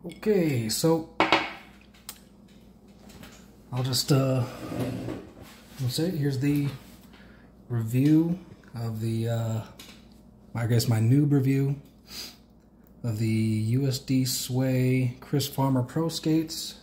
Okay, so I'll just let's say here's the review of the I guess my noob review of the USD Sway Chris Farmer Pro skates.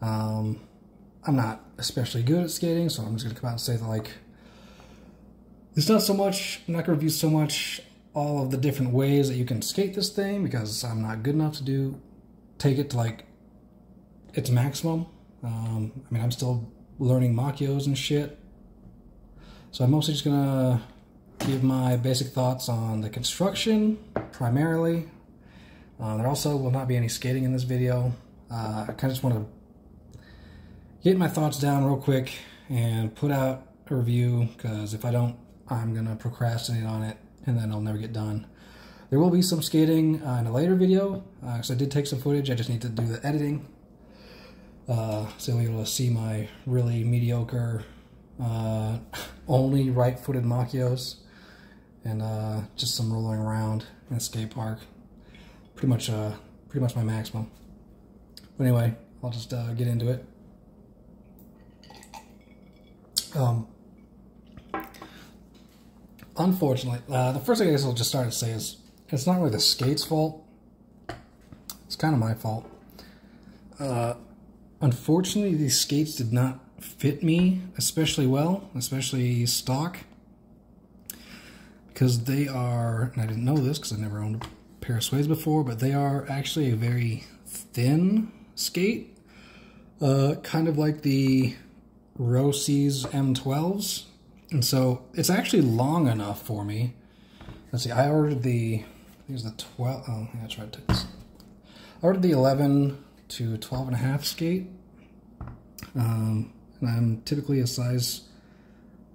I'm not especially good at skating, so I'm just gonna come out and say that, like, it's not so much, I'm not gonna review so much all of the different ways that you can skate this thing, because I'm not good enough to take it to like its maximum. I mean, I'm still learning machios and shit, so I'm mostly just gonna give my basic thoughts on the construction primarily. There also will not be any skating in this video. I kind of just want to get my thoughts down real quick and put out a review, because if I don't, I'm gonna procrastinate on it and then I'll never get done. There will be some skating in a later video, because I did take some footage. I just need to do the editing, so you'll be able to see my really mediocre only right-footed machios and just some rolling around in a skate park. Pretty much my maximum. But anyway, I'll just get into it. Unfortunately, the first thing I guess I'll just start to say is it's not really the skate's fault. It's kind of my fault. Unfortunately, these skates did not fit me especially well, especially stock, because they are, and I didn't know this because I never owned a pair of Sways before, but they are actually a very thin skate, kind of like the Rossi's M12s. And so it's actually long enough for me. Let's see, I ordered the, here's the 12, oh, yeah, that's right, I took this. I ordered the 11 to 12 and a half skate. And I'm typically a size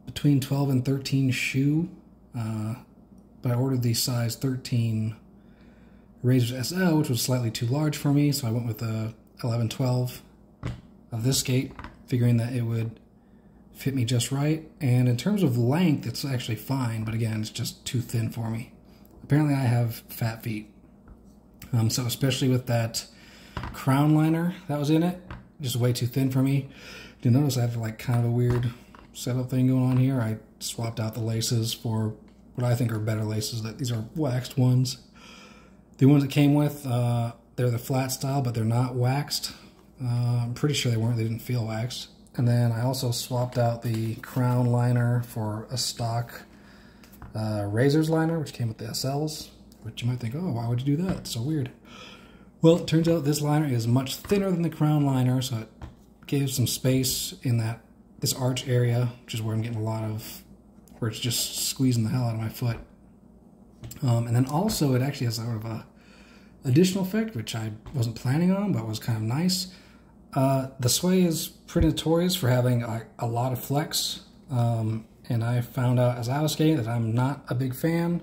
between 12 and 13 shoe. But I ordered the size 13 Razors SL, which was slightly too large for me, so I went with the 11-12 of this skate, figuring that it would fit me just right. And in terms of length, it's actually fine, but again, it's just too thin for me. Apparently I have fat feet. So especially with that crown liner that was in it, just way too thin for me. You notice I have like kind of a weird setup thing going on here. I swapped out the laces for what I think are better laces. These are waxed ones. The ones that came with, they're the flat style, but they're not waxed. I'm pretty sure they weren't. They didn't feel waxed. And then I also swapped out the crown liner for a stock Razors liner, which came with the SLs, which you might think, oh, why would you do that? It's so weird. Well, it turns out this liner is much thinner than the crown liner, so it gave some space in this arch area, which is where I'm getting a lot of, where it's just squeezing the hell out of my foot. And then also it actually has sort of a additional effect, which I wasn't planning on, but was kind of nice. The Sway is pretty notorious for having a lot of flex, and I found out as I was skating that I'm not a big fan,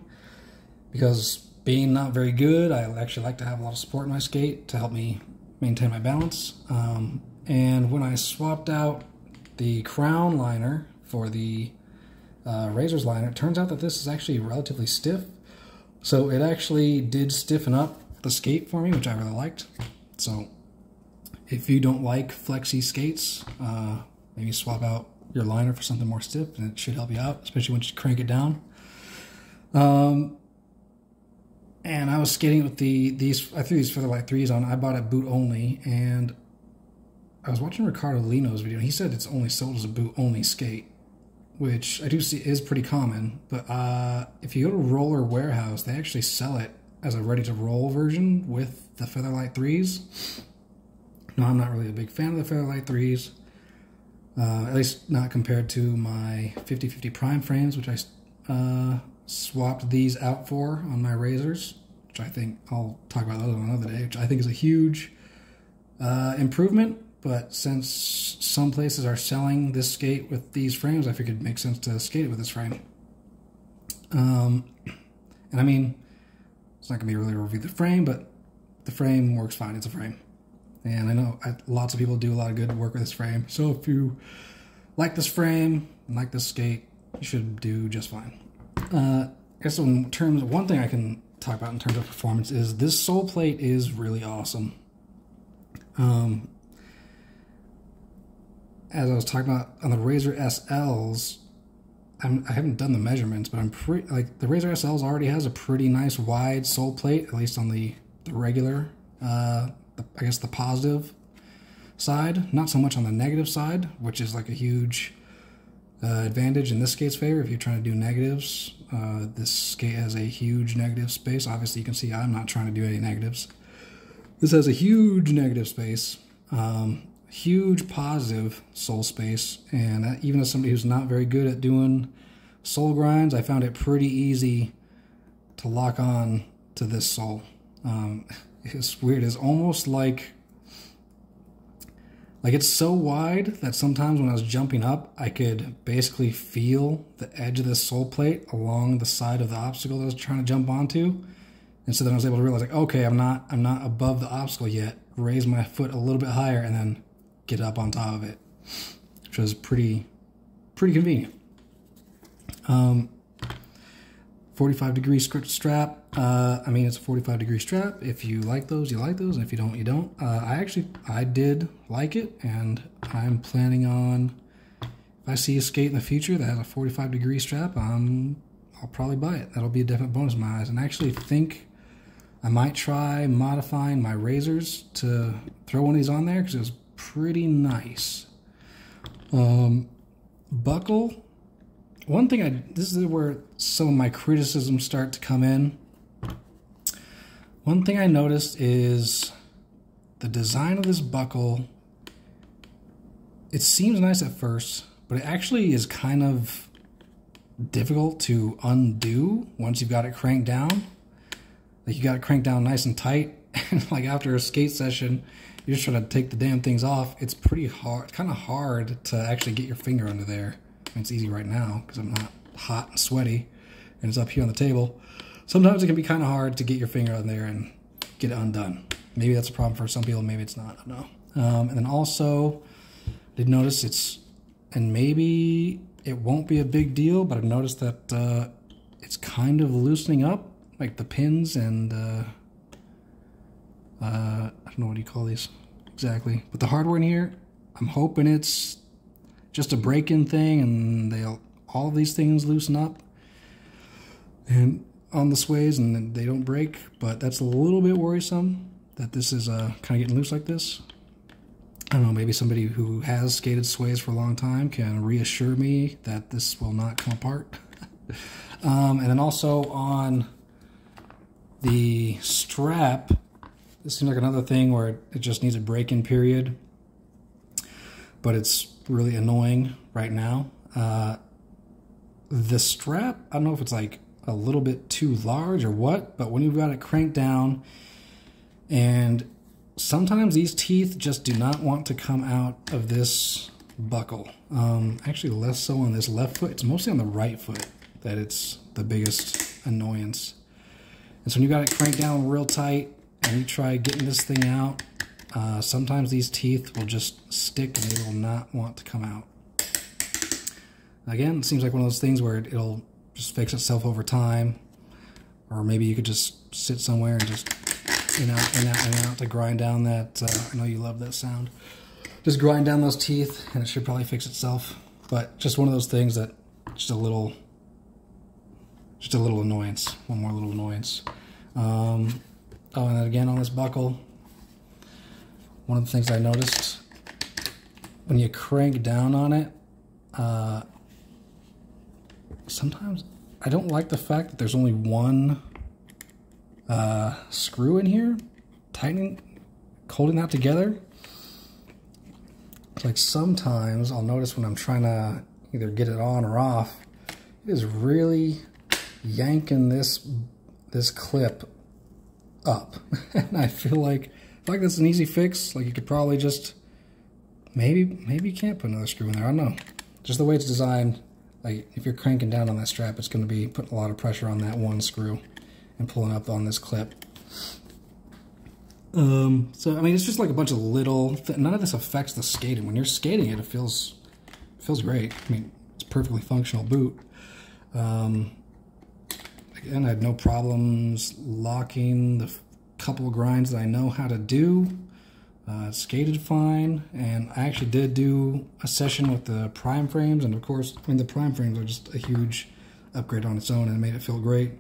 because being not very good, I actually like to have a lot of support in my skate to help me maintain my balance. And when I swapped out the crown liner for the Razors liner, it turns out that this is actually relatively stiff. So it actually did stiffen up the skate for me, which I really liked. So if you don't like flexy skates, maybe swap out your liner for something more stiff, and it should help you out, especially once you crank it down. And I was skating with I threw these Featherlight 3s on. I bought it boot only, and I was watching Ricardo Lino's video, and he said it's only sold as a boot only skate, which I do see is pretty common. But if you go to Roller Warehouse, they actually sell it as a ready to roll version with the Featherlight 3s. No, I'm not really a big fan of the Featherlight 3s, at least not compared to my 50/50 Prime frames, which I swapped these out for on my Razors, which I think I'll talk about those on another day, which I think is a huge improvement. But since some places are selling this skate with these frames, I figured it'd make sense to skate it with this frame. And I mean, it's not going to be really a review of the frame, but the frame works fine. It's a frame. And I know lots of people do a lot of good work with this frame. So if you like this frame and like this skate, you should do just fine. I guess in terms of one thing I can talk about in terms of performance is this sole plate is really awesome. As I was talking about on the Razor SLs, I haven't done the measurements, but I'm pretty like the Razor SLs already has a pretty nice wide sole plate, at least on the regular, I guess the positive side, not so much on the negative side, which is like a huge advantage in this skate's favor if you're trying to do negatives. This skate has a huge negative space. Obviously, you can see I'm not trying to do any negatives. This has a huge negative space, huge positive sole space, and even as somebody who's not very good at doing sole grinds, I found it pretty easy to lock on to this sole. It's weird. It's almost like it's so wide that sometimes when I was jumping up, I could basically feel the edge of this sole plate along the side of the obstacle that I was trying to jump onto. And so then I was able to realize, like, okay, I'm not above the obstacle yet. Raise my foot a little bit higher and then get up on top of it, which was pretty convenient. 45-degree strap. I mean, it's a 45-degree strap. If you like those, you like those. And if you don't, you don't. I did like it, and I'm planning on, if I see a skate in the future that has a 45-degree strap, I'll probably buy it. That'll be a definite bonus in my eyes. And I actually think I might try modifying my Razors to throw one of these on there because it was pretty nice. Buckle. One thing this is where some of my criticisms start to come in. One thing I noticed is the design of this buckle. It seems nice at first, but it actually is kind of difficult to undo once you've got it cranked down. Like, you got it cranked down nice and tight, and like after a skate session, you're just trying to take the damn things off. It's pretty hard. It's kind of hard to actually get your finger under there. I mean, it's easy right now because I'm not hot and sweaty, and it's up here on the table. Sometimes it can be kind of hard to get your finger on there and get it undone. Maybe that's a problem for some people, maybe it's not, I don't know. And then also, I did notice and maybe it won't be a big deal, but I've noticed that it's kind of loosening up, like the pins and, I don't know what you call these exactly. But the hardware in here, I'm hoping it's just a break-in thing, and all of these things loosen up and on the sways, and they don't break. But that's a little bit worrisome that this is kind of getting loose like this. I don't know, maybe somebody who has skated sways for a long time can reassure me that this will not come apart. And then also on the strap, this seems like another thing where it just needs a break-in period, but it's really annoying right now. The strap, I don't know if it's like a little bit too large or what, but when you've got it cranked down, and sometimes these teeth just do not want to come out of this buckle. Actually less so on this left foot. It's mostly on the right foot that it's the biggest annoyance. And so when you got it cranked down real tight and you try getting this thing out, sometimes these teeth will just stick and they will not want to come out. Again, it seems like one of those things where it'll just fix itself over time, or maybe you could just sit somewhere and just in out to grind down that, I know you love that sound, just grind down those teeth and it should probably fix itself. But just one of those things that just a little annoyance, one more little annoyance. Oh, and then again on this buckle, one of the things I noticed when you crank down on it, sometimes I don't like the fact that there's only one screw in here, holding that together. It's like sometimes I'll notice when I'm trying to either get it on or off, it is really yanking this clip up. And I feel like that's an easy fix. Like, you could probably just maybe you can't put another screw in there. I don't know. Just the way it's designed, like if you're cranking down on that strap, it's going to be putting a lot of pressure on that one screw and pulling up on this clip. So I mean, it's just like a bunch of little none of this affects the skating. When you're skating it feels great. I mean, it's a perfectly functional boot. Again, I had no problems locking the couple of grinds that I know how to do. Skated fine, and I actually did do a session with the prime frames, and of course, I mean, the prime frames are just a huge upgrade on its own, and it made it feel great.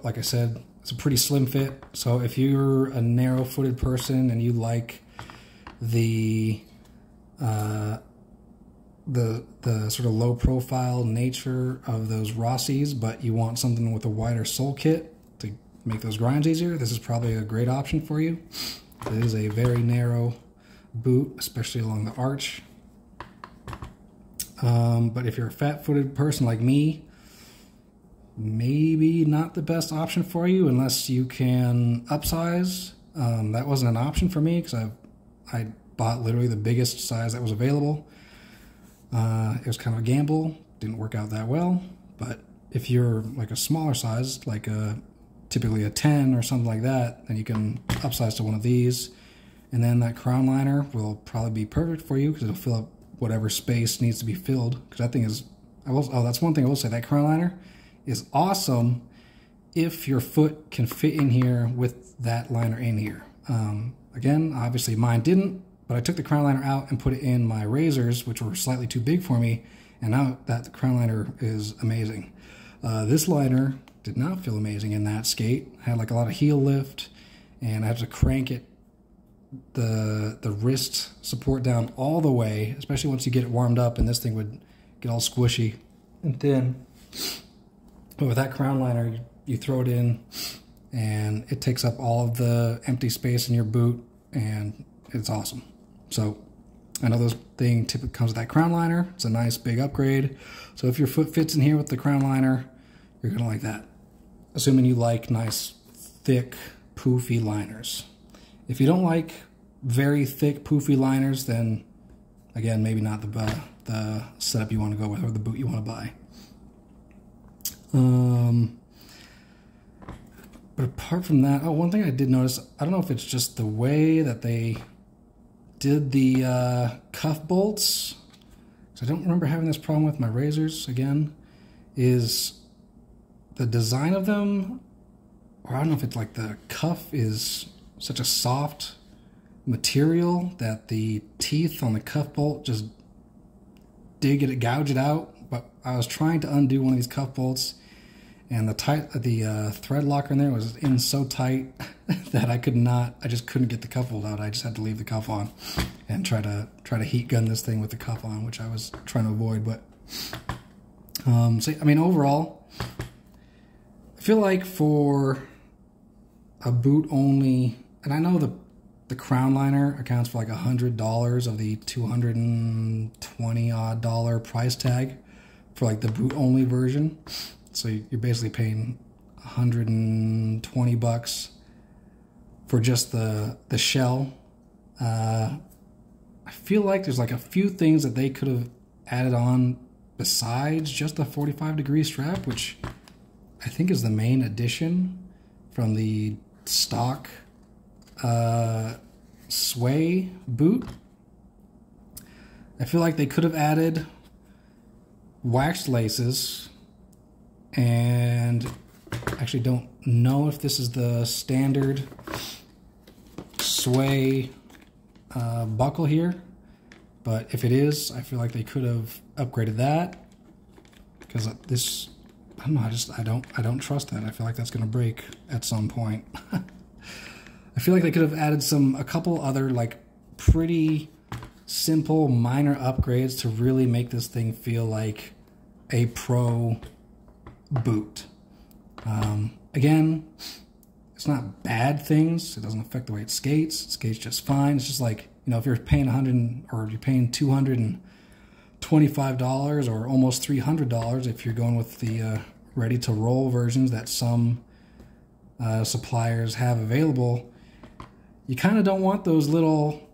Like I said, it's a pretty slim fit, so if you're a narrow-footed person and you like the sort of low-profile nature of those Rossies, but you want something with a wider sole kit to make those grinds easier, this is probably a great option for you. It is a very narrow boot, especially along the arch. But if you're a fat-footed person like me, maybe not the best option for you unless you can upsize. That wasn't an option for me because I bought literally the biggest size that was available. It was kind of a gamble, didn't work out that well. But if you're like a smaller size, like typically a 10 or something like that, then you can upsize to one of these. And then that crown liner will probably be perfect for you because it'll fill up whatever space needs to be filled. Because that thing is, that's one thing I will say, that crown liner is awesome if your foot can fit in here with that liner in here. Again, obviously mine didn't, but I took the crown liner out and put it in my razors, which were slightly too big for me, and now that crown liner is amazing. This liner did not feel amazing in that skate. I had like a lot of heel lift, and I had to crank it, the wrist support down all the way, especially once you get it warmed up, and this thing would get all squishy and thin. But with that crown liner, you throw it in, and it takes up all of the empty space in your boot, and it's awesome. So I know this thing typically comes with that crown liner. It's a nice big upgrade. So if your foot fits in here with the crown liner, you're gonna like that. Assuming you like nice, thick, poofy liners. If you don't like very thick, poofy liners, then again, maybe not the setup you want to go with or the boot you want to buy. But apart from that, one thing I did notice, I don't know if it's just the way that they did the cuff bolts, because I don't remember having this problem with my razors, again, is the design of them, or I don't know if it's like the cuff is such a soft material that the teeth on the cuff bolt just gouge it out. But I was trying to undo one of these cuff bolts, and the thread locker in there was in so tight that I just couldn't get the cuff bolt out. I just had to leave the cuff on and try to heat gun this thing with the cuff on, which I was trying to avoid. But so I mean, overall, I feel like for a boot only, and I know the crown liner accounts for like $100 of the $220 odd price tag for like the boot only version. So you're basically paying $120 for just the shell. I feel like there's like a few things that they could have added on besides just the 45-degree strap, which I think is the main addition from the stock Sway boot. I feel like they could have added waxed laces, and actually don't know if this is the standard Sway buckle here, but if it is, I feel like they could have upgraded that, because this, I don't know, I don't trust that. I feel like that's going to break at some point. I feel like they could have added a couple other like pretty simple minor upgrades to really make this thing feel like a pro boot. Again, it's not bad things. It doesn't affect the way it skates. It skates just fine. It's just like, you know, if you're paying $225 or almost $300 if you're going with the ready to roll versions that some suppliers have available, you kind of don't want those little,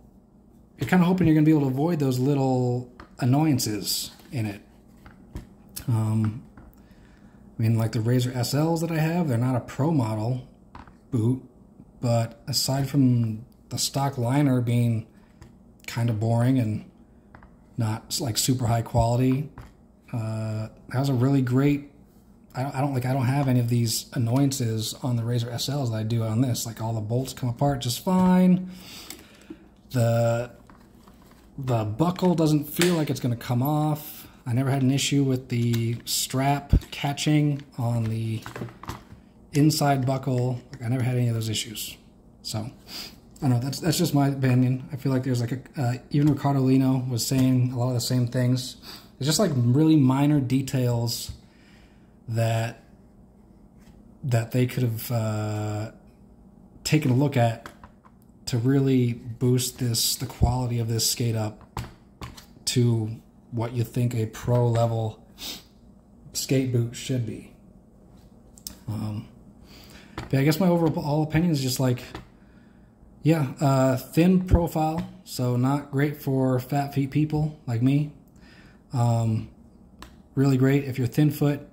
you're kind of hoping you're going to be able to avoid those little annoyances in it. I mean, like the Razor SLs that I have, they're not a pro model boot, but aside from the stock liner being kind of boring and not like super high quality, That was a really great. I don't have any of these annoyances on the Razor SLs that I do on this. Like all the bolts come apart just fine. The buckle doesn't feel like it's going to come off. I never had an issue with the strap catching on the inside buckle. I never had any of those issues. So I don't know, that's just my opinion. I feel like there's like even Ricardo Lino was saying a lot of the same things. It's just like really minor details that they could have taken a look at to really boost the quality of this skate up to what you think a pro level skate boot should be. But I guess my overall opinion is just like, yeah, thin profile, so not great for fat feet people like me. Really great if you're thin foot.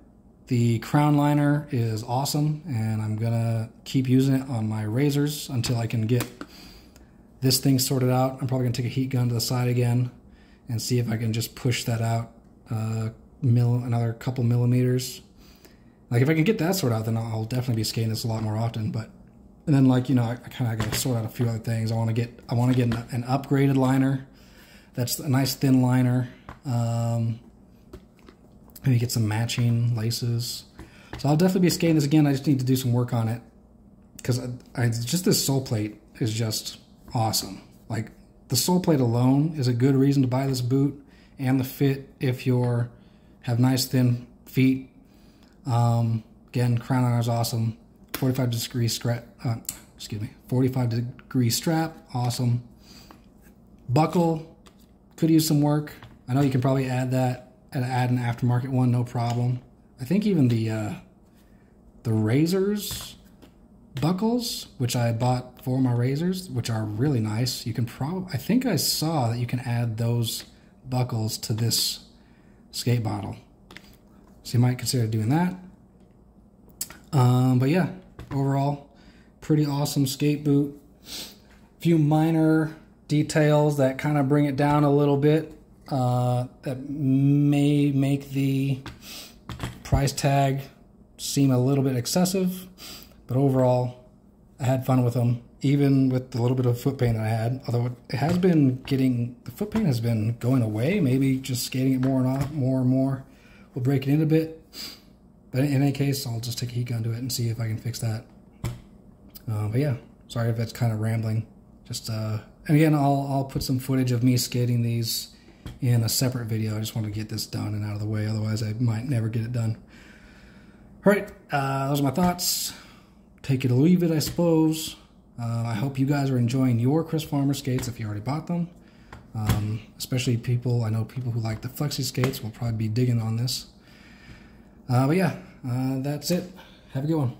The crown liner is awesome, and I'm gonna keep using it on my razors until I can get this thing sorted out. I'm probably gonna take a heat gun to the side again and see if I can just push that out another couple millimeters. Like if I can get that sorted out, then I'll definitely be skating this a lot more often. But and then like, you know, I kind of got to sort out a few other things. I want to get an upgraded liner. That's a nice thin liner. Maybe get some matching laces. So I'll definitely be skating this again. I just need to do some work on it because just this sole plate is just awesome. Like the sole plate alone is a good reason to buy this boot, and the fit if you have nice thin feet. Again, crown liner is awesome. 45 degree strap, awesome. Buckle could use some work. I know you can probably add an aftermarket one, no problem. I think even the razors buckles, which I bought for my razors, which are really nice. You can I think I saw that you can add those buckles to this skate bottle. So you might consider doing that. But yeah, overall, pretty awesome skate boot. Few minor details that kind of bring it down a little bit. That may make the price tag seem a little bit excessive, but overall, I had fun with them, even with the little bit of foot pain that I had. Although it has been the foot pain has been going away. Maybe just skating it more and more will break it in a bit. But in any case, I'll just take a heat gun to it and see if I can fix that. But yeah, sorry if that's kind of rambling. Just and again, I'll put some footage of me skating these in a separate video. I just want to get this done and out of the way, otherwise I might never get it done. All right, those are my thoughts. Take it or leave it, I suppose. I hope you guys are enjoying your Chris Farmer skates if you already bought them. Especially I know people who like the flexi skates will probably be digging on this. But yeah, that's it. Have a good one.